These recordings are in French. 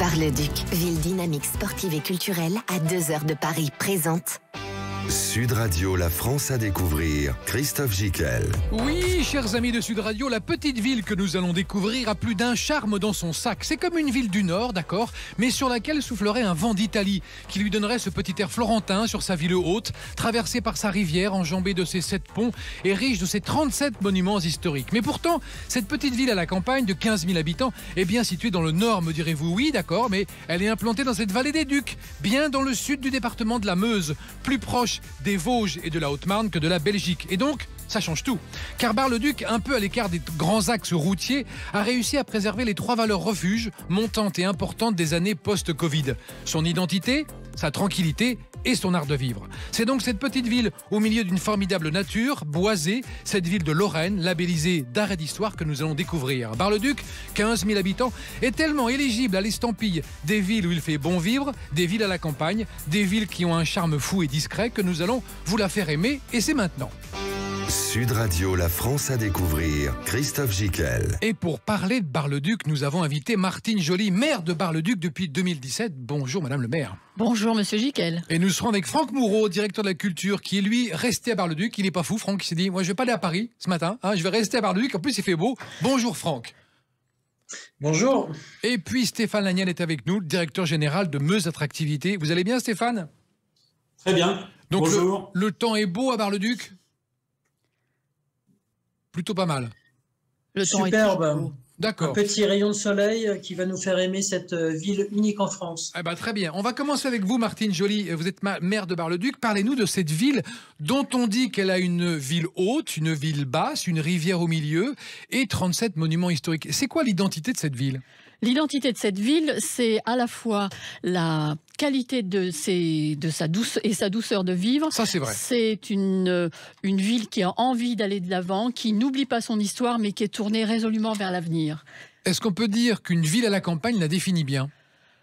Bar-le-Duc, ville dynamique sportive et culturelle à 2 heures de Paris, présente Sud Radio, la France à découvrir, Christophe Jiquel. Oui, chers amis de Sud Radio, la petite ville que nous allons découvrir a plus d'un charme dans son sac. C'est comme une ville du Nord, d'accord, mais sur laquelle soufflerait un vent d'Italie, qui lui donnerait ce petit air florentin sur sa ville haute, traversée par sa rivière, enjambée de ses 7 ponts et riche de ses 37 monuments historiques. Mais pourtant, cette petite ville à la campagne de 15 000 habitants est bien située dans le Nord, me direz-vous. Oui, d'accord, mais elle est implantée dans cette vallée des Ducs, bien dans le sud du département de la Meuse, plus proche des Vosges et de la Haute-Marne que de la Belgique. Et donc, ça change tout. Car Bar-le-Duc, un peu à l'écart des grands axes routiers, a réussi à préserver les 3 valeurs refuges montantes et importantes des années post-Covid. Son identité, sa tranquillité et son art de vivre. C'est donc cette petite ville au milieu d'une formidable nature, boisée, cette ville de Lorraine, labellisée d'art et d'histoire que nous allons découvrir. Bar-le-Duc, 15 000 habitants, est tellement éligible à l'estampille des villes où il fait bon vivre, des villes à la campagne, des villes qui ont un charme fou et discret que nous allons vous la faire aimer, et c'est maintenant. Sud Radio, la France à découvrir, Christophe Jiquel. Et pour parler de Bar-le-Duc, nous avons invité Martine Joly, maire de Bar-le-Duc depuis 2017. Bonjour Madame le maire. Bonjour Monsieur Jiquel. Et nous serons avec Franck Moureau, directeur de la culture, qui est lui resté à Bar-le-Duc. Il n'est pas fou, Franck, il s'est dit, moi je vais pas aller à Paris ce matin, je vais rester à Bar-le-Duc, en plus il fait beau. Bonjour Franck. Bonjour. Et puis Stéphane Lagnel est avec nous, directeur général de Meuse Attractivité. Vous allez bien Stéphane? Très bien. Donc bonjour. Le temps est beau à Bar-le-Duc? Plutôt pas mal. Le temps Superbe. est beau. D'accord. Un petit rayon de soleil qui va nous faire aimer cette ville unique en France. Eh ben, très bien. On va commencer avec vous, Martine Joly. Vous êtes maire de Bar-le-Duc. Parlez-nous de cette ville dont on dit qu'elle a une ville haute, une ville basse, une rivière au milieu et 37 monuments historiques. C'est quoi l'identité de cette ville? L'identité de cette ville, c'est à la fois la qualité de sa douceur de vivre. Ça, c'est vrai. C'est une ville qui a envie d'aller de l'avant, qui n'oublie pas son histoire, mais qui est tournée résolument vers l'avenir. Est-ce qu'on peut dire qu'une ville à la campagne la définit bien?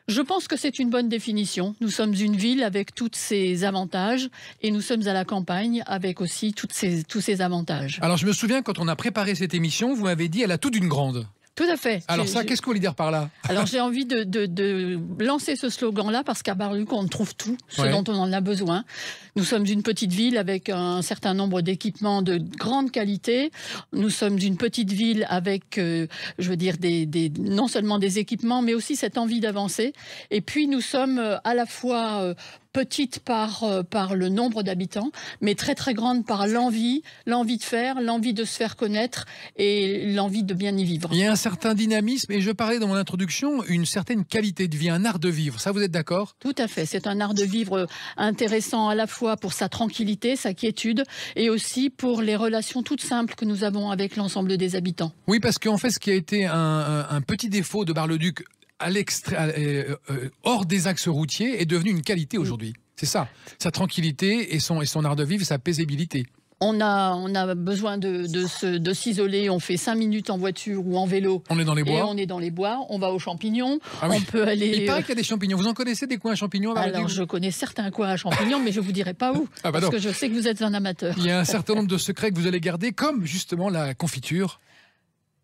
Je pense que c'est une bonne définition. Nous sommes une ville avec tous ses avantages et nous sommes à la campagne avec aussi tous ses avantages. Alors, je me souviens, quand on a préparé cette émission, vous m'avez dit elle a tout d'une grande. Tout à fait. Alors ça, qu'est-ce que vous voulez dire par là? Alors j'ai envie de lancer ce slogan-là parce qu'à Bar-le-Duc, on trouve tout ce Ouais. dont on en a besoin. Nous sommes une petite ville avec un certain nombre d'équipements de grande qualité. Nous sommes une petite ville avec, je veux dire, non seulement des équipements, mais aussi cette envie d'avancer. Et puis nous sommes à la fois petite par le nombre d'habitants, mais très très grande par l'envie de faire, l'envie de se faire connaître et l'envie de bien y vivre. Il y a un certain dynamisme, et je parlais dans mon introduction, une certaine qualité de vie, un art de vivre. Ça, vous êtes d'accord? Tout à fait. C'est un art de vivre intéressant à la fois pour sa tranquillité, sa quiétude, et aussi pour les relations toutes simples que nous avons avec l'ensemble des habitants. Oui, parce qu'en fait, ce qui a été un petit défaut de Bar-le-Duc hors des axes routiers est devenu une qualité aujourd'hui. C'est ça. Sa tranquillité et son art de vivre, sa paisibilité. On a besoin de s'isoler. On fait 5 minutes en voiture ou en vélo. On est dans les bois. Et on est dans les bois. On va aux champignons. Ah oui. On peut aller. Il paraît qu'il y a des champignons. Vous en connaissez des coins à champignons? Alors, je connais certains coins à champignons, mais je ne vous dirai pas où. Ah bah parce non. que je sais que vous êtes un amateur. Il y a un certain nombre de secrets que vous allez garder, comme justement la confiture.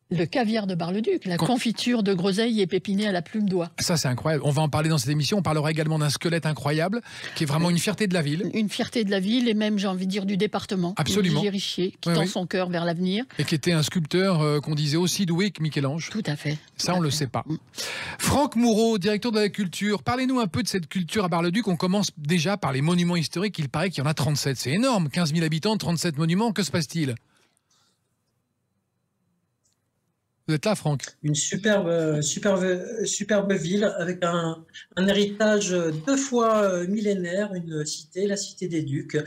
Le caviar de Bar-le-Duc, la confiture de groseille et pépinée à la plume d'oie. Ça, c'est incroyable. On va en parler dans cette émission. On parlera également d'un squelette incroyable, qui est vraiment une fierté de la ville. Une fierté de la ville et même, j'ai envie de dire, du département. Absolument. Olivier Richier, qui Oui, tend oui. son cœur vers l'avenir. Et qui était un sculpteur qu'on disait aussi doué que Michel-Ange. Tout à fait. Ça, on ne le sait pas. Franck Moureau, directeur de la culture. Parlez-nous un peu de cette culture à Bar-le-Duc. On commence déjà par les monuments historiques. Il paraît qu'il y en a 37. C'est énorme. 15 000 habitants, 37 monuments. Que se passe-t-il? Vous êtes là, Franck? Une superbe ville avec un héritage 2 fois millénaire, une cité, la cité des Ducs,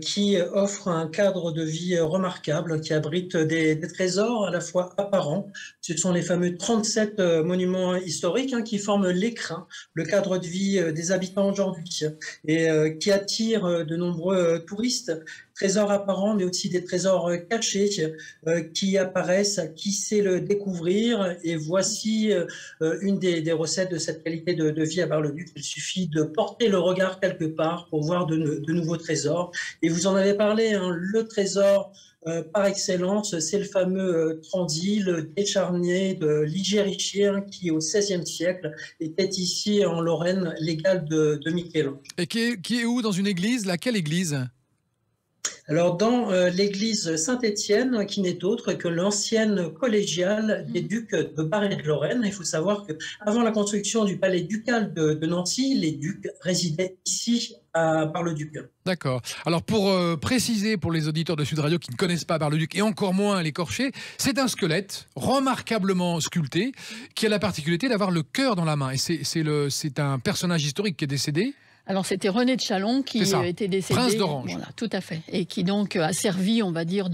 qui offre un cadre de vie remarquable, qui abrite des trésors à la fois apparents. Ce sont les fameux 37 monuments historiques qui forment l'écrin, le cadre de vie des habitants aujourd'hui, et qui attirent de nombreux touristes. trésors apparents, mais aussi des trésors cachés qui apparaissent. Qui sait le découvrir? Et voici une des recettes de cette qualité de vie à Bar-le-Duc. Il suffit de porter le regard quelque part pour voir de nouveaux trésors. Et vous en avez parlé, hein, le trésor par excellence, c'est le fameux Transil décharné de Ligérichier, hein, qui au XVIe siècle était ici en Lorraine, l'égal de Michel-Ange. Et qui est où dans une église? Laquelle église? Alors, dans l'église Saint-Étienne, qui n'est autre que l'ancienne collégiale des ducs de Bar et de Lorraine. Il faut savoir qu'avant la construction du palais ducal de Nancy, les ducs résidaient ici à Bar-le-Duc. D'accord. Alors, pour préciser pour les auditeurs de Sud Radio qui ne connaissent pas Bar-le-Duc et encore moins l'écorché, c'est un squelette remarquablement sculpté qui a la particularité d'avoir le cœur dans la main. Et c'est un personnage historique qui est décédé. Alors, c'était René de Chalon qui était décédé. Prince d'Orange. Voilà, tout à fait. Et qui donc a servi, on va dire,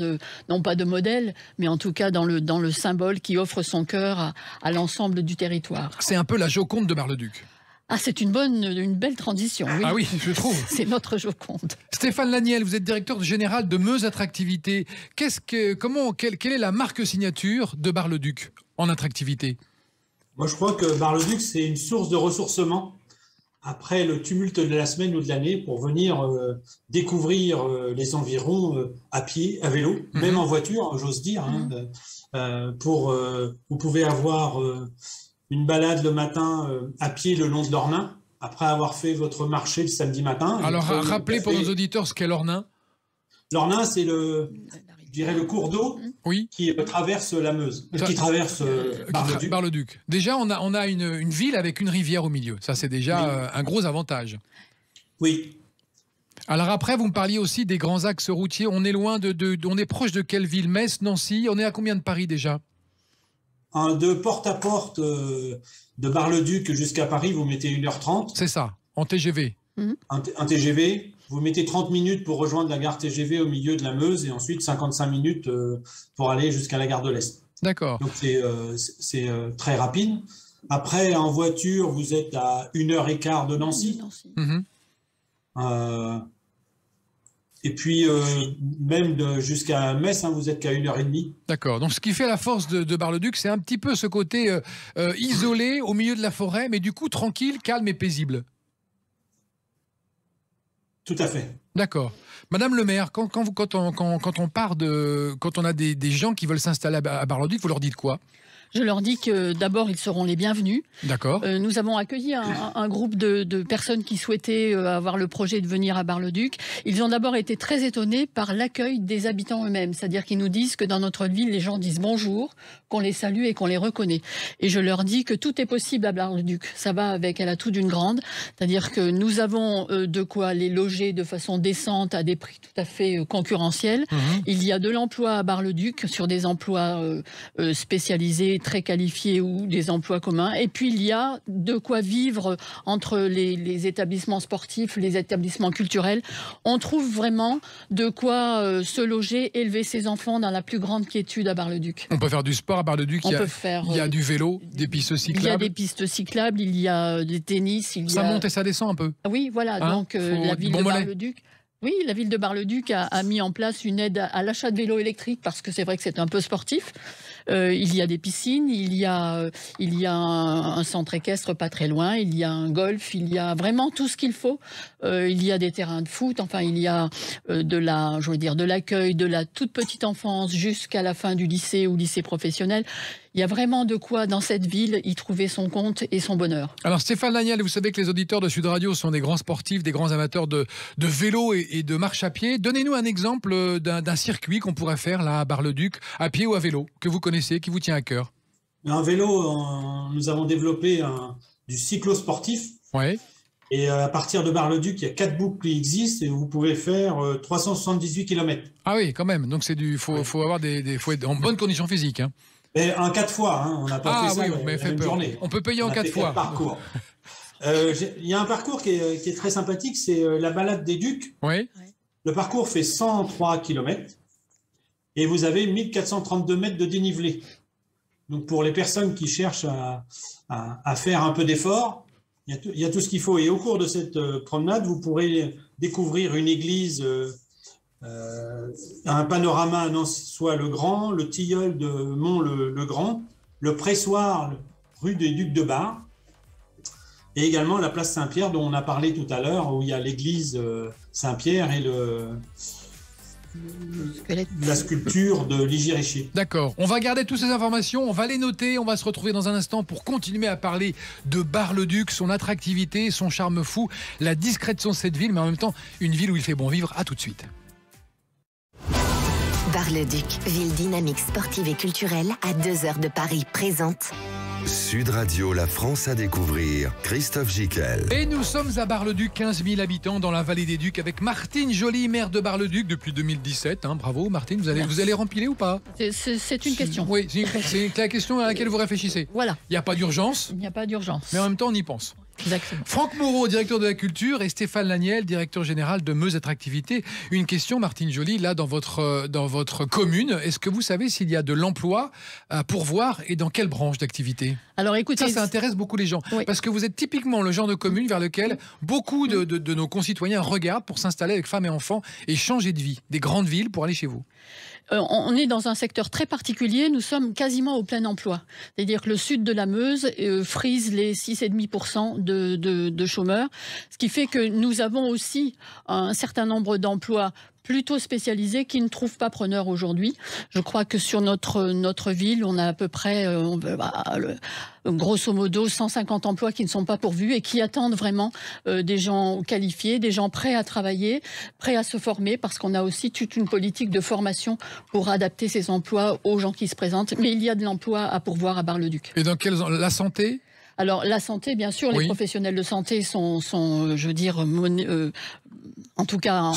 non pas de modèle, mais en tout cas dans le symbole qui offre son cœur à l'ensemble du territoire. C'est un peu la Joconde de Bar-le-Duc. Ah, c'est une belle transition. Oui. Ah oui, je trouve. C'est notre Joconde. Stéphane Laniel, vous êtes directeur général de Meuse Attractivité. Quelle est la marque signature de Bar-le-Duc en attractivité? Moi, je crois que Bar-le-Duc, c'est une source de ressourcement après le tumulte de la semaine ou de l'année pour venir découvrir les environs à pied, à vélo, même en voiture, j'ose dire. Vous pouvez avoir une balade le matin à pied le long de l'Ornain, après avoir fait votre marché le samedi matin. Alors, rappelez pour nos auditeurs ce qu'est l'Ornain. L'Ornain, c'est le cours d'eau qui traverse la Meuse, qui traverse Bar-le-Duc. Bar-le-Duc. Déjà, on a une ville avec une rivière au milieu. Ça, c'est déjà un gros avantage. Oui. Alors après, vous me parliez aussi des grands axes routiers. On est loin on est proche de quelle ville? Metz, Nancy? On est à combien de Paris déjà? De porte à porte de Bar-le-Duc jusqu'à Paris, vous mettez 1h30. C'est ça, en TGV. Un TGV. Vous mettez 30 minutes pour rejoindre la gare TGV au milieu de la Meuse et ensuite 55 minutes pour aller jusqu'à la gare de l'Est. D'accord. Donc c'est très rapide. Après, en voiture, vous êtes à 1h15 de Nancy. Et puis, même jusqu'à Metz, vous êtes qu'à 1h30. D'accord. Donc, ce qui fait la force de Bar-le-Duc, c'est un petit peu ce côté isolé au milieu de la forêt, mais du coup tranquille, calme et paisible. Tout à fait. D'accord. Madame le maire, quand on a des gens qui veulent s'installer à Bar-le-Duc, vous leur dites quoi? Je leur dis que d'abord, ils seront les bienvenus. D'accord. Nous avons accueilli un groupe de personnes qui souhaitaient avoir le projet de venir à Bar-le-Duc. Ils ont d'abord été très étonnés par l'accueil des habitants eux-mêmes. C'est-à-dire qu'ils nous disent que dans notre ville, les gens disent bonjour, qu'on les salue et qu'on les reconnaît. Et je leur dis que tout est possible à Bar-le-Duc. Ça va avec à la tout d'une grande. C'est-à-dire que nous avons de quoi les loger de façon décente à des prix tout à fait concurrentiels. Il y a de l'emploi à Bar-le-Duc sur des emplois spécialisés, très qualifiés ou des emplois communs. Et puis, il y a de quoi vivre entre les établissements sportifs, les établissements culturels. On trouve vraiment de quoi se loger, élever ses enfants dans la plus grande quiétude à Bar-le-Duc. On peut faire du sport à Bar-le-Duc. Il y a du vélo, des pistes cyclables. Il y a des pistes cyclables, il y a des tennis. Ça monte et ça descend un peu. Oui, voilà. Donc, la ville de Bar-le-Duc... Oui, la ville de Bar-le-Duc a mis en place une aide à l'achat de vélos électriques parce que c'est vrai que c'est un peu sportif. Il y a des piscines, il y a un centre équestre pas très loin, il y a un golf, il y a vraiment tout ce qu'il faut. Il y a des terrains de foot, enfin il y a de l'accueil de la toute petite enfance jusqu'à la fin du lycée ou lycée professionnel. Il y a vraiment de quoi, dans cette ville, y trouver son compte et son bonheur. Alors Stéphane Laniel, vous savez que les auditeurs de Sud Radio sont des grands sportifs, des grands amateurs de vélo et de marche à pied. Donnez-nous un exemple d'un circuit qu'on pourrait faire là à Bar-le-Duc, à pied ou à vélo, que vous connaissez, qui vous tient à cœur. Un vélo, nous avons développé du cyclo-sportif. Ouais. Et à partir de Bar-le-Duc, il y a 4 boucles qui existent et vous pouvez faire 378 km. Ah oui, quand même. Donc faut être en bonne condition physique. Hein. Et en 4 fois, on n'a pas fait ça une journée. On peut payer en 4 fois. Parcours. Il y a un parcours qui est très sympathique, c'est la balade des Ducs. Oui. Le parcours fait 103 km et vous avez 1432 mètres de dénivelé. Donc pour les personnes qui cherchent à faire un peu d'effort, il y a tout ce qu'il faut. Et au cours de cette promenade, vous pourrez découvrir une église un panorama à Nancy-le-Grand, le tilleul de Mont-le-Grand, le pressoir rue des Ducs de Bar, et également la place Saint-Pierre dont on a parlé tout à l'heure, où il y a l'église Saint-Pierre et la sculpture de Ligier Richer. D'accord, on va garder toutes ces informations, on va les noter, on va se retrouver dans un instant pour continuer à parler de Bar-le-Duc, son attractivité, son charme fou, la discrétion de cette ville, mais en même temps une ville où il fait bon vivre. À tout de suite. Bar-le-Duc, ville dynamique sportive et culturelle à 2 heures de Paris, présente Sud Radio, la France à découvrir. Christophe Gickel. Et nous sommes à Bar-le-Duc, 15 000 habitants dans la vallée des Ducs, avec Martine Joly, maire de Bar-le-Duc depuis 2017. Bravo Martine, vous allez rempiler ou pas? C'est une question. Oui, c'est la question à laquelle vous réfléchissez. Voilà. Il n'y a pas d'urgence. Il n'y a pas d'urgence. Mais en même temps, on y pense. Exactement. Franck Moreau, directeur de la culture, et Stéphane Laniel, directeur général de Meuse Attractivité. Une question, Martine Joly, là dans votre commune, est-ce que vous savez s'il y a de l'emploi à pourvoir et dans quelle branche d'activité? Alors écoutez, ça intéresse beaucoup les gens, oui. Parce que vous êtes typiquement le genre de commune vers lequel beaucoup de nos concitoyens regardent pour s'installer avec femmes et enfants et changer de vie, des grandes villes pour aller chez vous. On est dans un secteur très particulier, nous sommes quasiment au plein emploi. C'est-à-dire que le sud de la Meuse frise les 6,5% de chômeurs, ce qui fait que nous avons aussi un certain nombre d'emplois plutôt spécialisés qui ne trouvent pas preneur aujourd'hui. Je crois que sur notre ville, on a à peu près, grosso modo, 150 emplois qui ne sont pas pourvus et qui attendent vraiment des gens qualifiés, des gens prêts à travailler, prêts à se former, parce qu'on a aussi toute une politique de formation pour adapter ces emplois aux gens qui se présentent. Mais il y a de l'emploi à pourvoir à Bar-le-Duc. Et dans la santé ? Alors, la santé, bien sûr, les professionnels de santé sont je veux dire, en tout cas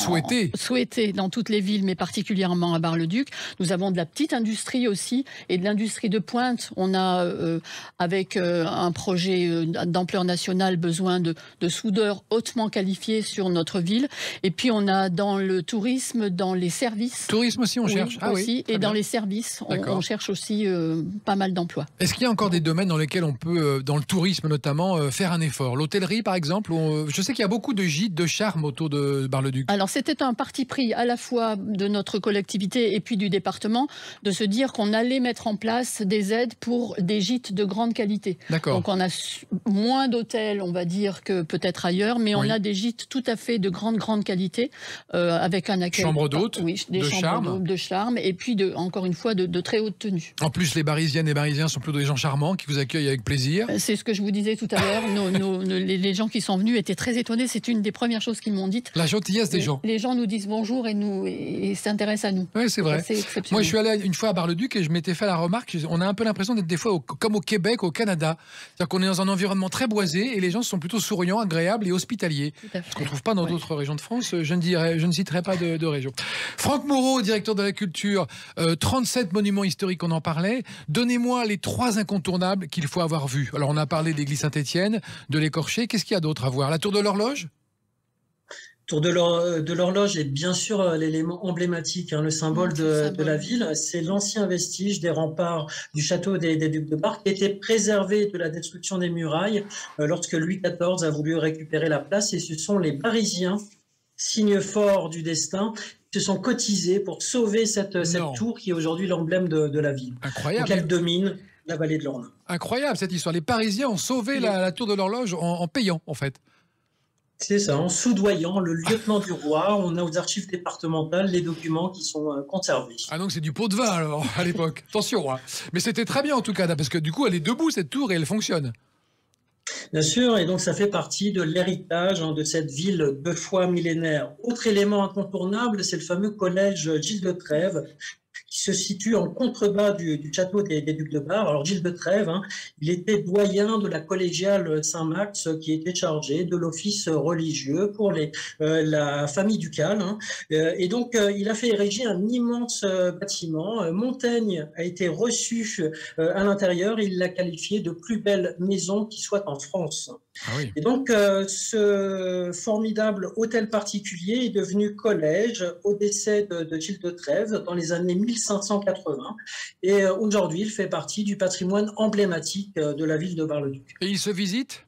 souhaités dans toutes les villes, mais particulièrement à Bar-le-Duc. Nous avons de la petite industrie aussi et de l'industrie de pointe. On a, avec un projet d'ampleur nationale, besoin de soudeurs hautement qualifiés sur notre ville. Et puis, on a dans le tourisme, dans les services. Tourisme aussi, on cherche. Aussi, et dans les services, on cherche aussi pas mal d'emplois. Est-ce qu'il y a encore des domaines dans lesquels on peut, dans le tourisme notamment, faire un effort? L'hôtellerie, par exemple, je sais qu'il y a beaucoup de gîtes de charme autour de Bar-le-Duc. Alors, c'était un parti pris à la fois de notre collectivité et puis du département de se dire qu'on allait mettre en place des aides pour des gîtes de grande qualité. D'accord. Donc, on a moins d'hôtels, on va dire, que peut-être ailleurs, mais on a des gîtes tout à fait de grande qualité, avec un accueil... Chambres d'hôtes, des chambres d'hôtes de charme, et puis, encore une fois, de très haute tenue. En plus, les Barisiennes et Barisiens sont plutôt des gens charmants qui vous accueillent avec plaisir. C'est ce que je vous disais tout à l'heure. Les gens qui sont venus étaient très étonnés. C'est une des premières choses qu'ils m'ont dites. La gentillesse des gens. Les gens nous disent bonjour et s'intéressent à nous. Oui, c'est vrai. Moi, je suis allé une fois à Bar-le-Duc et je m'étais fait la remarque. On a un peu l'impression d'être des fois comme au Québec, au Canada. C'est-à-dire qu'on est dans un environnement très boisé et les gens sont plutôt souriants, agréables et hospitaliers. Ce qu'on ne trouve pas dans d'autres régions de France. Je ne citerai pas de région. Franck Moreau, directeur de la culture, 37 monuments historiques, on en parlait. Donnez-moi les 3 incontournables qu'il faut avoir vus. Alors, on a parlé de l'église Saint-Étienne, de l'Écorché. Qu'est-ce qu'il y a d'autre à voir? La tour de l'horloge? Tour de l'horloge est bien sûr l'élément emblématique, le symbole de la ville. C'est l'ancien vestige des remparts du château des Ducs de Bar qui était préservé de la destruction des murailles lorsque Louis XIV a voulu récupérer la place. Et ce sont les Parisiens, signe fort du destin, qui se sont cotisés pour sauver cette tour qui est aujourd'hui l'emblème de la ville. Incroyable. Donc elle domine la vallée de l'Ornain. Incroyable cette histoire. Les Parisiens ont sauvé la tour de l'horloge en payant, en fait. C'est ça, en soudoyant le lieutenant du roi. On a aux archives départementales les documents qui sont conservés. Ah donc c'est du pot de vin alors, à l'époque. Attention, hein. Mais c'était très bien en tout cas, parce que du coup elle est debout cette tour et elle fonctionne. Bien sûr, et donc ça fait partie de l'héritage de cette ville 2 fois millénaire. Autre élément incontournable, c'est le fameux collège Gilles de Trèves, qui se situe en contrebas du château des Ducs de Bar. Alors Gilles de Trèves, il était doyen de la collégiale Saint-Max qui était chargé de l'office religieux pour la famille ducale. Et donc il a fait ériger un immense bâtiment. Montaigne a été reçu à l'intérieur. Il l'a qualifié de plus belle maison qui soit en France. Ah oui. Et donc, ce formidable hôtel particulier est devenu collège au décès de Gilles de Trèves dans les années 1580. Et aujourd'hui, il fait partie du patrimoine emblématique de la ville de Bar-le-Duc. Et il se visite ?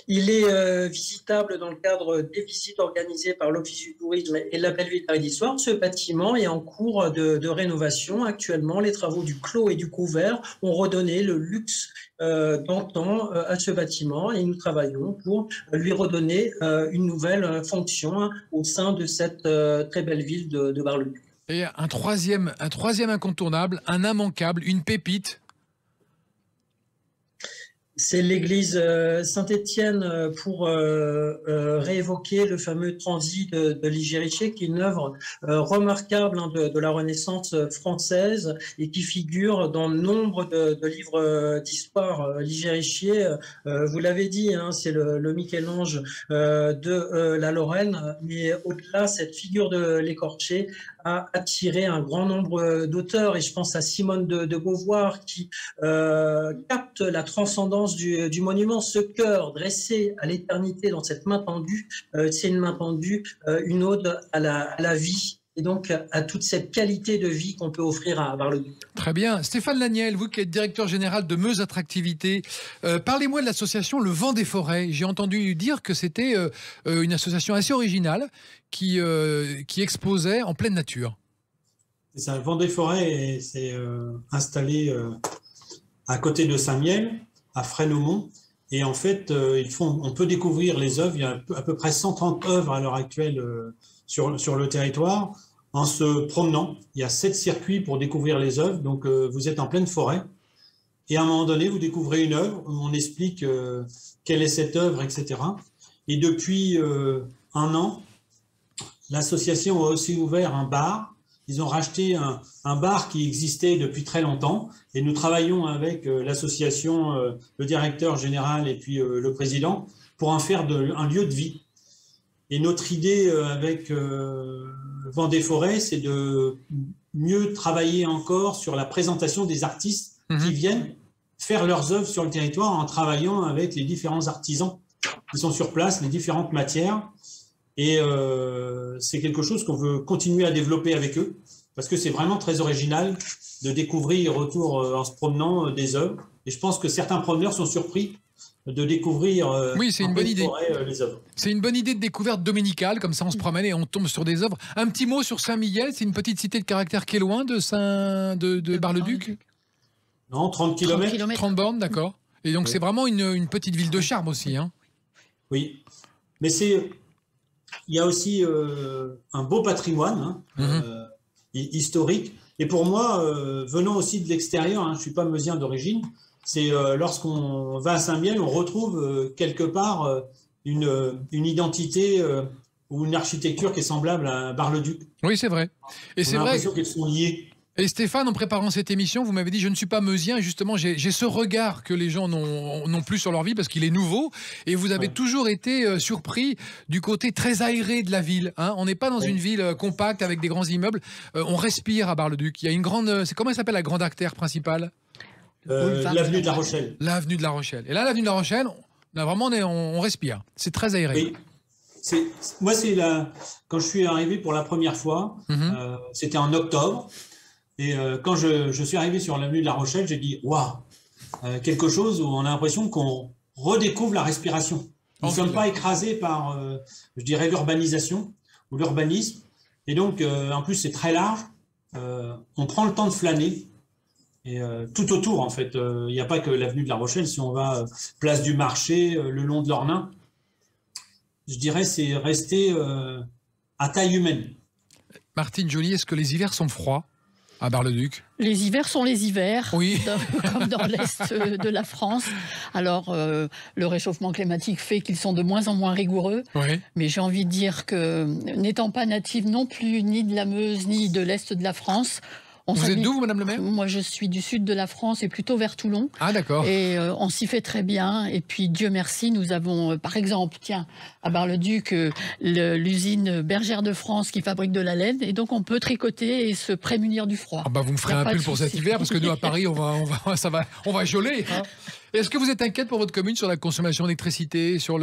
Il est visitable dans le cadre des visites organisées par l'Office du tourisme et la Belle Ville Paris d'Histoire. Ce bâtiment est en cours de rénovation. Actuellement, les travaux du clos et du couvert ont redonné le luxe d'antan à ce bâtiment et nous travaillons pour lui redonner une nouvelle fonction au sein de cette très belle ville de Bar-le-Duc. Et un troisième incontournable, un immanquable, une pépite. C'est l'église Saint-Étienne pour réévoquer le fameux transit de Ligier Richer, qui est une œuvre remarquable de la Renaissance française et qui figure dans nombre de livres d'histoire. Ligier Richer, vous l'avez dit, hein, c'est le Michel-Ange de la Lorraine, mais au-delà, cette figure de l'écorché a attiré un grand nombre d'auteurs, et je pense à Simone de Beauvoir qui capte la transcendance du monument. Ce cœur dressé à l'éternité dans cette main tendue, c'est une main tendue, une ode à la vie, et donc à toute cette qualité de vie qu'on peut offrir à Bar-le-Duc. Très bien. Stéphane Laniel, vous qui êtes directeur général de Meuse Attractivité, parlez-moi de l'association Le Vent des Forêts. J'ai entendu dire que c'était une association assez originale qui exposait en pleine nature. C'est ça, Le Vent des Forêts s'est installé à côté de Saint-Miel, à Fresnes-Aumont. Et en fait, on peut découvrir les œuvres. Il y a à peu près 130 œuvres à l'heure actuelle sur le territoire. En se promenant, il y a 7 circuits pour découvrir les œuvres. Donc, vous êtes en pleine forêt. Et à un moment donné, vous découvrez une œuvre. On explique quelle est cette œuvre, etc. Et depuis un an, l'association a aussi ouvert un bar. Ils ont racheté un bar qui existait depuis très longtemps. Et nous travaillons avec l'association, le directeur général et puis le président, pour en faire un lieu de vie. Et notre idée avec Vent des Forêts, c'est de mieux travailler encore sur la présentation des artistes qui viennent faire leurs œuvres sur le territoire en travaillant avec les différents artisans qui sont sur place, les différentes matières. Et c'est quelque chose qu'on veut continuer à développer avec eux, parce que c'est vraiment très original de découvrir autour, en se promenant, des œuvres. Et je pense que certains promeneurs sont surpris de découvrir oui, c'est une bonne idée. Les œuvres. C'est une bonne idée de découverte dominicale, comme ça on se promène et on tombe sur des œuvres. Un petit mot sur Saint-Mihiel, c'est une petite cité de caractère qui est loin de Bar-le-Duc. Non, 30 km. 30 bornes, d'accord. Et donc c'est vraiment une petite ville de charme aussi. Hein. Oui, mais il y a aussi un beau patrimoine historique. Et pour moi, venant aussi de l'extérieur, je ne suis pas meusien d'origine, c'est lorsqu'on va à Saint-Mihiel, on retrouve quelque part une identité ou une architecture qui est semblable à Bar-le-Duc. Oui, c'est vrai. Et c'est vrai. On a l'impression qu'elles sont liées. Et Stéphane, en préparant cette émission, vous m'avez dit « je ne suis pas meusien ». Et justement, j'ai ce regard que les gens n'ont plus sur leur vie parce qu'il est nouveau. Et vous avez toujours été surpris du côté très aéré de la ville. Hein. On n'est pas dans une ville compacte avec des grands immeubles. On respire à Bar-le-Duc. Il y a une grande... Comment elle s'appelle la grande artère principale ? L'avenue de la Rochelle. L'avenue de la Rochelle. Et là, l'avenue de la Rochelle, on respire. C'est très aéré. Oui. Moi, quand je suis arrivé pour la première fois, c'était en octobre. Et quand je suis arrivé sur l'avenue de la Rochelle, j'ai dit « Waouh !» quelque chose où on a l'impression qu'on redécouvre la respiration. Nous ne sommes pas écrasés par, je dirais, l'urbanisation ou l'urbanisme. Et donc, en plus, c'est très large. On prend le temps de flâner. Et tout autour, en fait. Il n'y a pas que l'avenue de la Rochelle. Si on va place du Marché, le long de l'Ornain, je dirais c'est rester à taille humaine. Martine Joly, est-ce que les hivers sont froids à Bar-le-Duc? Les hivers sont les hivers, oui. Comme dans l'Est de la France. Alors, le réchauffement climatique fait qu'ils sont de moins en moins rigoureux. Oui. Mais j'ai envie de dire que, n'étant pas native non plus ni de la Meuse, ni de l'Est de la France... Vous êtes d'où, Madame le maire? Moi, je suis du sud de la France et plutôt vers Toulon. Ah, d'accord. Et on s'y fait très bien. Et puis, Dieu merci, nous avons, par exemple, tiens, à Bar-le-Duc, l'usine Bergère de France qui fabrique de la laine. Et donc, on peut tricoter et se prémunir du froid. Ah bah, vous me ferez un pull pour cet hiver, parce que nous, à Paris, on va geler. Hein. Est-ce que vous êtes inquiète pour votre commune sur la consommation d'électricité, sur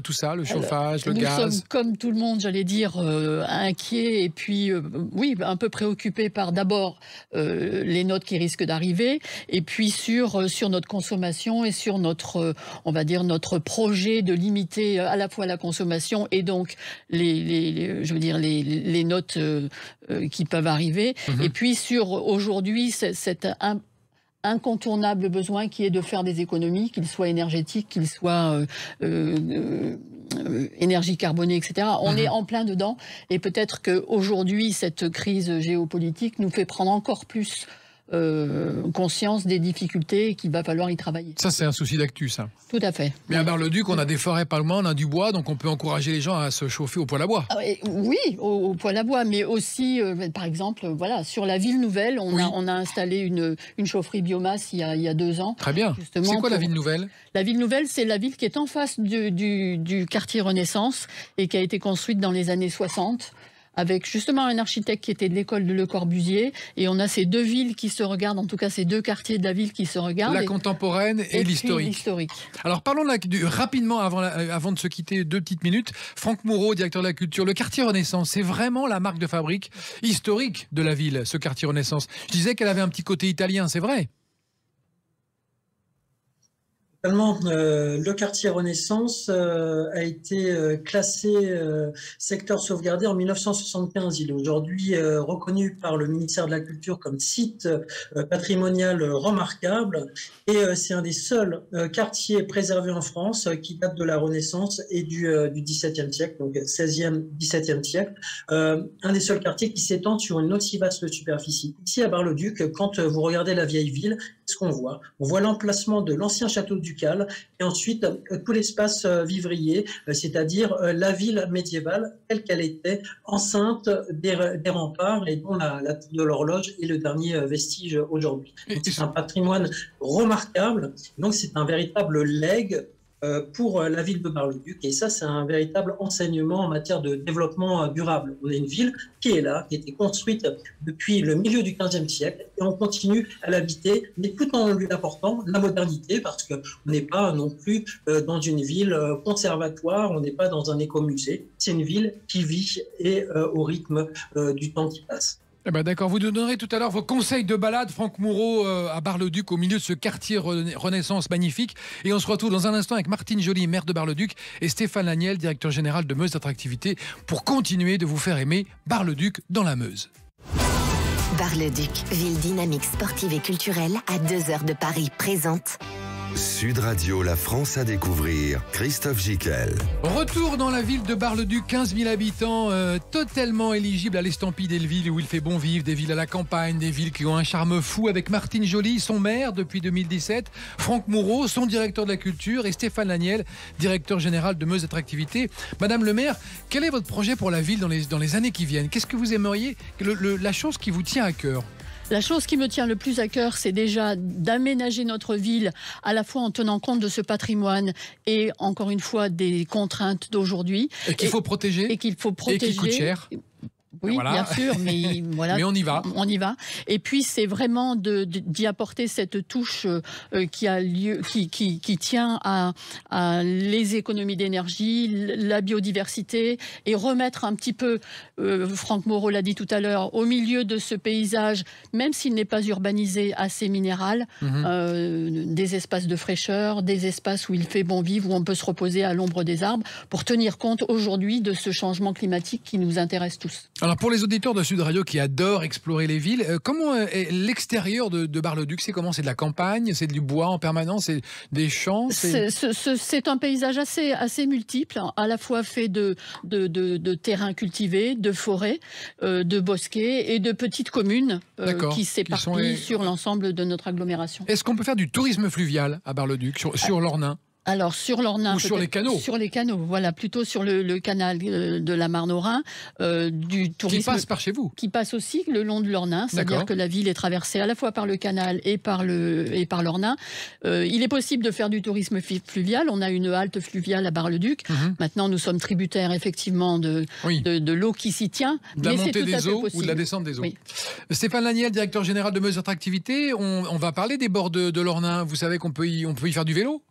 tout ça, le chauffage, le Nous gaz? sommes, comme tout le monde, j'allais dire, inquiets et puis, oui, un peu préoccupés par d'abord les notes qui risquent d'arriver et puis sur notre consommation et sur notre, on va dire, notre projet de limiter à la fois la consommation et donc les notes qui peuvent arriver. Et puis sur aujourd'hui, cet incontournable besoin qui est de faire des économies, qu'ils soient énergétiques, qu'ils soient énergie carbonée, etc. On est en plein dedans et peut-être qu'aujourd'hui, cette crise géopolitique nous fait prendre encore plus conscience des difficultés et qu'il va falloir y travailler. Ça, c'est un souci d'actu, ça. Tout à fait. Mais à Bar-le-Duc, on a des forêts pas loin, on a du bois, donc on peut encourager les gens à se chauffer au poêle à bois. Oui, au poêle à bois, mais aussi, par exemple, voilà, sur la ville nouvelle, on a installé une chaufferie biomasse il y a 2 ans. Très bien. C'est quoi la ville nouvelle? La ville nouvelle, c'est la ville qui est en face du quartier Renaissance et qui a été construite dans les années 60. Avec justement un architecte qui était de l'école de Le Corbusier. Et on a ces 2 villes qui se regardent, en tout cas ces 2 quartiers de la ville qui se regardent. La contemporaine et l'historique. Alors parlons rapidement, avant de se quitter, 2 petites minutes. Franck Moureau, directeur de la culture. Le quartier Renaissance, c'est vraiment la marque de fabrique historique de la ville, ce quartier Renaissance. Je disais qu'elle avait un petit côté italien, c'est vrai? Le quartier Renaissance a été classé secteur sauvegardé en 1975. Il est aujourd'hui reconnu par le ministère de la Culture comme site patrimonial remarquable et c'est un des seuls quartiers préservés en France qui date de la Renaissance et du XVIIe siècle, donc 16e, 17e siècle. Un des seuls quartiers qui s'étend sur une aussi vaste superficie. Ici à Bar-le-Duc, quand vous regardez la vieille ville, qu'est-ce qu'on voit? On voit l'emplacement de l'ancien château ducal et ensuite tout l'espace vivrier, c'est-à-dire la ville médiévale telle qu'elle était, enceinte des remparts et dont la tour de l'horloge est le dernier vestige aujourd'hui. C'est un patrimoine remarquable, donc c'est un véritable legs pour la ville de Bar-le-Duc. Et ça, c'est un véritable enseignement en matière de développement durable. On a une ville qui est là, qui a été construite depuis le milieu du XVe siècle, et on continue à l'habiter, mais tout en lui apportant la modernité, parce qu'on n'est pas non plus dans une ville conservatoire, on n'est pas dans un écomusée. C'est une ville qui vit et au rythme du temps qui passe. Eh ben d'accord, vous nous donnerez tout à l'heure vos conseils de balade, Franck Moureau, à Bar-le-Duc, au milieu de ce quartier Renaissance magnifique. Et on se retrouve dans un instant avec Martine Joly, maire de Bar-le-Duc, et Stéphane Laniel, directeur général de Meuse Attractivité, pour continuer de vous faire aimer Bar-le-Duc dans la Meuse. Bar-le-Duc, ville dynamique sportive et culturelle à 2 heures de Paris, présente Sud Radio, la France à découvrir. Christophe Gickel. Retour dans la ville de Bar-le-Duc, 15 000 habitants, totalement éligibles à l'estampille des villes où il fait bon vivre, des villes à la campagne, des villes qui ont un charme fou, avec Martine Joly, son maire depuis 2017, Franck Moureau, son directeur de la culture, et Stéphane Laniel, directeur général de Meuse Attractivité. Madame le maire, quel est votre projet pour la ville dans les années qui viennent? Qu'est-ce que vous aimeriez, la chose qui vous tient à cœur? La chose qui me tient le plus à cœur, c'est déjà d'aménager notre ville à la fois en tenant compte de ce patrimoine et encore une fois des contraintes d'aujourd'hui. Et qu'il faut protéger. Et qu'il faut protéger. Et qui coûte cher. Oui, voilà. Bien sûr, mais voilà. Mais on y va. On y va. Et puis c'est vraiment d'y apporter cette touche qui tient à les économies d'énergie, la biodiversité, et remettre un petit peu, Franck Moureau l'a dit tout à l'heure, au milieu de ce paysage, même s'il n'est pas urbanisé, assez minéral, des espaces de fraîcheur, des espaces où il fait bon vivre, où on peut se reposer à l'ombre des arbres, pour tenir compte aujourd'hui de ce changement climatique qui nous intéresse tous. Alors pour les auditeurs de Sud Radio qui adorent explorer les villes, comment est l'extérieur de Bar-le-Duc? C'est comment? C'est de la campagne? C'est du bois en permanence? C'est des champs? C'est un paysage assez multiple, à la fois fait de terrains cultivés, de forêts, de bosquets et de petites communes qui s'éparpillent sur l'ensemble de notre agglomération. Est-ce qu'on peut faire du tourisme fluvial à Bar-le-Duc, sur l'Ornain? Alors sur l'Ornain, ou sur les canaux. Sur les canaux, voilà, plutôt sur le canal de la Marne au Rhin, du tourisme qui passe par chez vous. Qui passe aussi le long de l'Ornain, c'est-à-dire que la ville est traversée à la fois par le canal et par l'Ornain. Il est possible de faire du tourisme fluvial. On a une halte fluviale à Bar-le-Duc. Maintenant, nous sommes tributaires effectivement de l'eau qui s'y tient. De la montée des eaux ou de la descente des eaux. Oui. Stéphane Laniel, directeur général de Meuse Attractivité, on va parler des bords de l'Ornain. Vous savez qu'on peut y faire du vélo?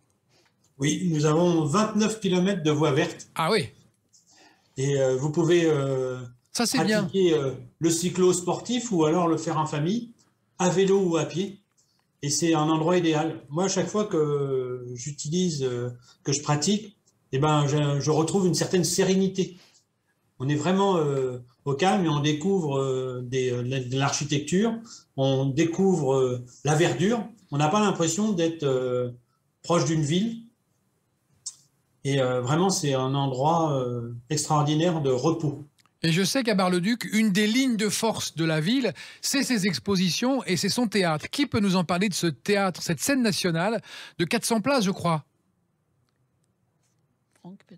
Oui, nous avons 29 km de voies vertes. Ah oui. Et vous pouvez ça, c'est pratiquer le cyclo sportif ou alors le faire en famille, à vélo ou à pied. Et c'est un endroit idéal. Moi, à chaque fois que j'utilise, que je pratique, eh ben, je retrouve une certaine sérénité. On est vraiment au calme et on découvre de l'architecture, on découvre la verdure. On n'a pas l'impression d'être proche d'une ville. Et vraiment, c'est un endroit extraordinaire de repos. Et je sais qu'à Bar-le-Duc, une des lignes de force de la ville, c'est ses expositions et c'est son théâtre. Qui peut nous en parler de ce théâtre, cette scène nationale de 400 places, je crois?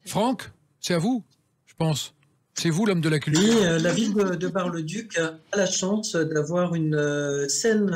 Franck, c'est à vous, je pense. C'est vous l'homme de la culture. Oui, la ville de Bar-le-Duc a la chance d'avoir une scène